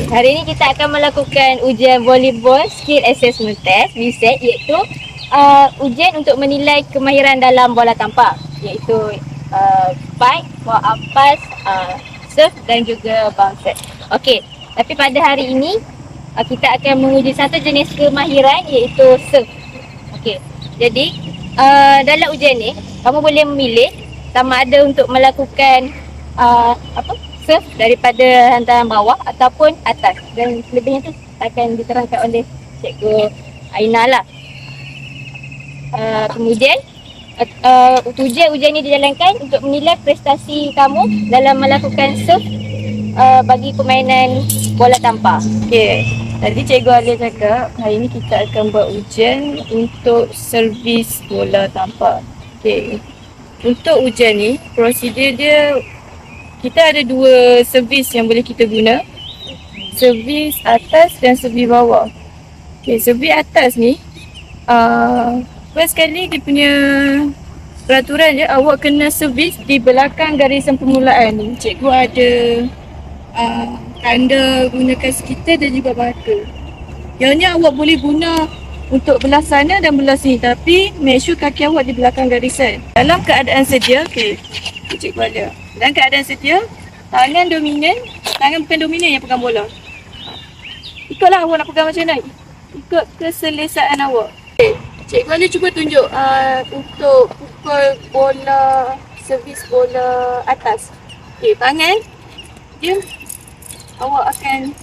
Hari ini kita akan melakukan ujian volleyball skill assessment test (VSAT) iaitu ujian untuk menilai kemahiran dalam bola tampar, iaitu spike, buat ampas, serve dan juga bounce. Okey, tapi pada hari ini kita akan menguji satu jenis kemahiran iaitu serve. Okey. Jadi dalam ujian ni kamu boleh memilih sama ada untuk melakukan serve daripada hantaran bawah ataupun atas, dan selebihnya tu akan diterangkan oleh Cikgu Aina lah. Kemudian ujian ini dijalankan untuk menilai prestasi kamu dalam melakukan serve bagi permainan bola tampar. Okey, tadi Cikgu Alia cakap hari ini kita akan buat ujian untuk servis bola tampar. Okey, untuk ujian ni prosedur dia, kita ada dua servis yang boleh kita guna, servis atas dan servis bawah. Okey, servis atas ni first sekali dia punya peraturan je, awak kena servis di belakang garisan permulaan ni. Cikgu ada tanda gunakan sekitar dan juga batu. Yang awak boleh guna untuk belah sana dan belah sini, tapi make sure kaki awak di belakang garisan. Dalam keadaan sedia, okey, Cikgu ada. Dalam keadaan sedia, tangan dominan, tangan bukan dominan yang pegang bola. Ikutlah awak nak pegang macam mana. Ikut keselesaan awak. Okay. Cikgu Alia cuba tunjuk untuk pukul bola, servis bola atas. Okey, tangan dia awak akan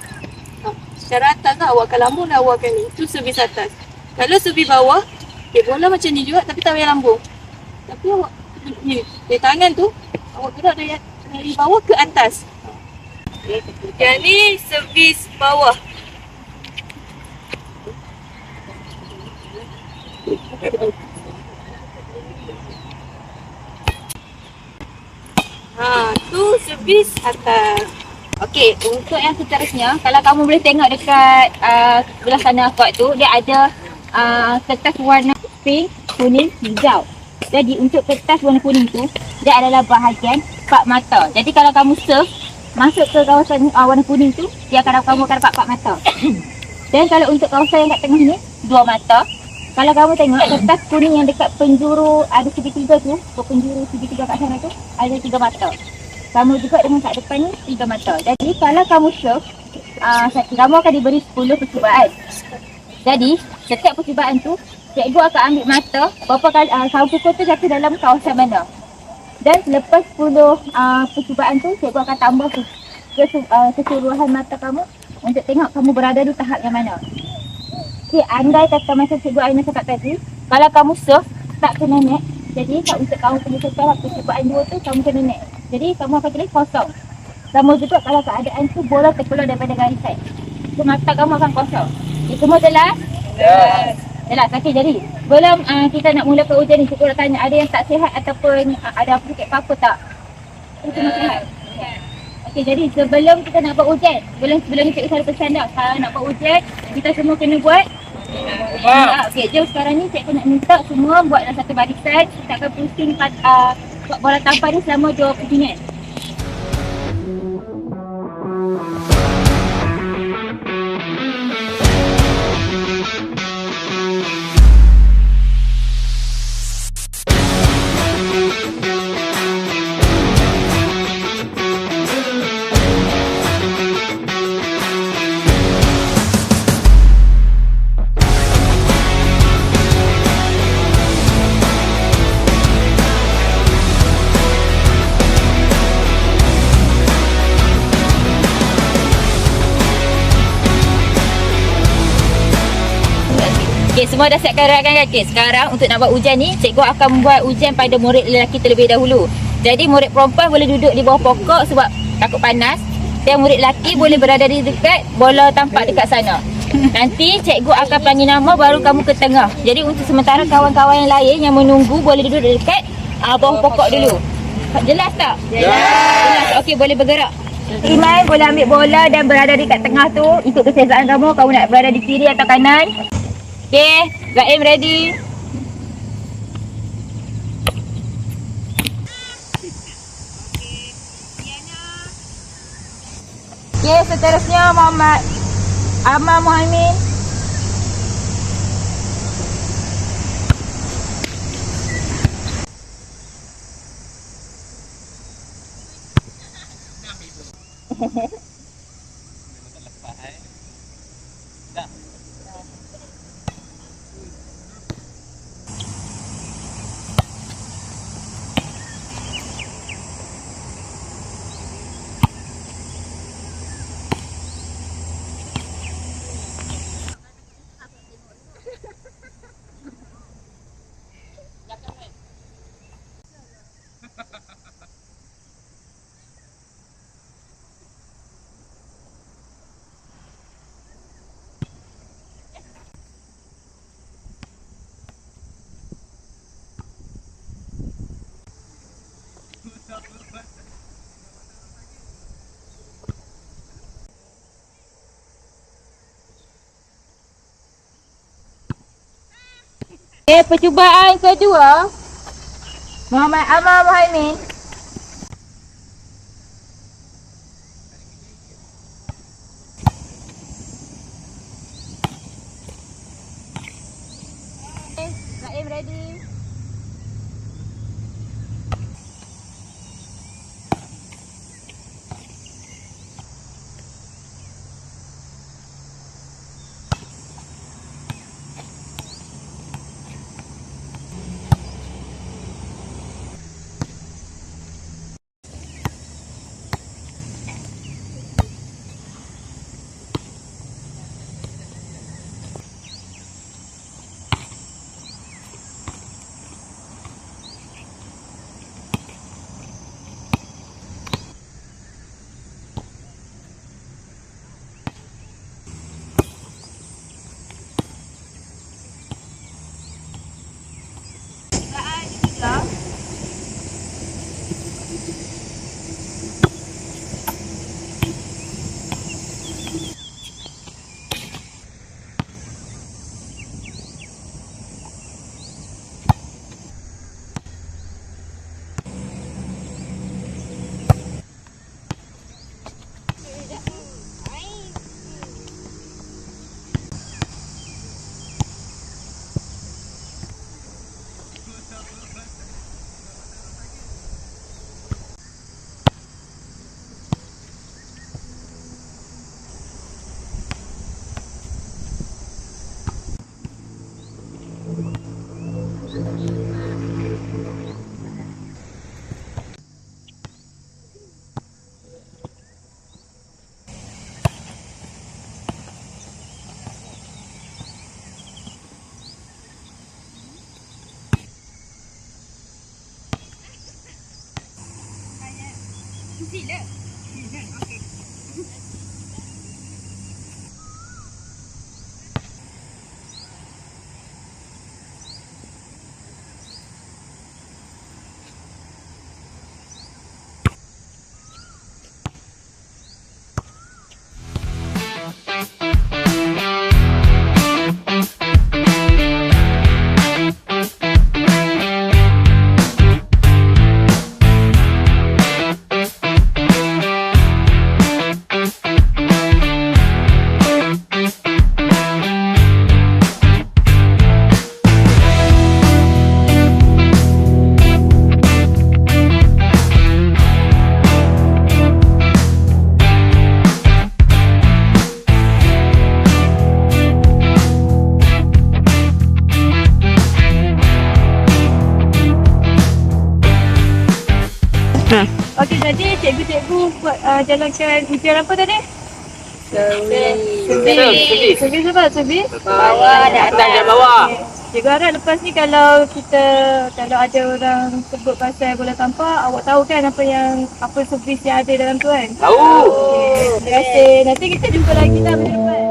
secara atas lah, awak akan lambung dan awak akan ni. Itu servis atas. Kalau servis bawah, bola macam ni juga tapi tak payah lambung. Tapi awak ni, tangan tu awak gerak dari bawah ke atas. Yang ni servis bawah. Tu servis atas. Okey, untuk yang seterusnya, kalau kamu boleh tengok dekat sebelah sana court tu, dia ada kertas warna pink, kuning, hijau. Jadi untuk kertas warna kuning tu, dia adalah bahagian pak mata. Jadi kalau kamu serve masuk ke kawasan warna kuning tu, kamu akan dapat pak mata. Dan kalau untuk kawasan yang kat tengah ni, 2 mata. Kalau kamu tengok kertas kuning yang dekat penjuru ada segitiga tu, penjuru segitiga kat sana tu, ada 3 mata. Sama juga dengan kat depan ni 3 mata. Jadi kalau kamu serve, kamu akan diberi 10 percubaan. Jadi setiap percubaan tu, cikgu akan ambil mata berapa kali kamu pukul tu jatuh dalam kawasan mana. Dan selepas 10 percubaan tu, cikgu akan tambah keseluruhan mata kamu untuk tengok kamu berada di tahap yang mana. Okay, andai kata macam Cikgu Aina cakap tadi, kalau kamu serve tak kena net, jadi untuk kamu punya setelah percubaan 2 tu kamu kena net. Jadi kamu akan tulis kosong. Sama juga kalau keadaan tu bola terkeluar daripada garisan, so mata kamu akan kosong. Okay, semua jelas? Yes. Jelas. Okey, jadi sebelum kita nak mulakan ujian ni, cikgu nak tanya, ada yang tak sihat ataupun ada sakit apa-apa tak? Semua sihat? Okey, jadi sebelum kita nak buat ujian, sebelum ni cikgu selalu pesan dah, kalau nak buat ujian, kita semua kena buat okey, jom sekarang ni cikgu nak minta semua buat dalam satu barisan. Kita akan pusing buat bola tampar ni selama 20 minit. Okay, semua dah siapkan rakan kan? Sekarang untuk nak buat ujian ni, cikgu akan membuat ujian pada murid lelaki terlebih dahulu. Jadi murid perempuan boleh duduk di bawah pokok sebab takut panas, dan murid lelaki boleh berada di dekat bola tampar dekat sana. Nanti cikgu akan panggil nama baru kamu ke tengah. Jadi untuk sementara kawan-kawan yang lain yang menunggu boleh duduk dekat bawah pokok dulu. Jelas tak? Jelas. Okey, boleh bergerak. Iman boleh ambil bola dan berada di kat tengah tu. Ikut keselesaan kamu nak berada di kiri atau kanan. Okay, Zaim ready? Okey, seterusnya Muhammad Ahmad Muhaimin. Okey, percubaan kedua Muhammad Ahmad Muhaimin. Okay, Raim ready. Okey, jadi cikgu-cikgu buat jalankan ujian apa tadi? Servis apa? Servis? Bawah dan Atas dan bawah. Cikgu harap lepas ni kalau ada orang sebut pasal bola tampar, awak tahu kan apa servis yang ada dalam tu kan? Tahu. Okey, terima kasih. Nanti kita jumpa lagi lah minggu depan.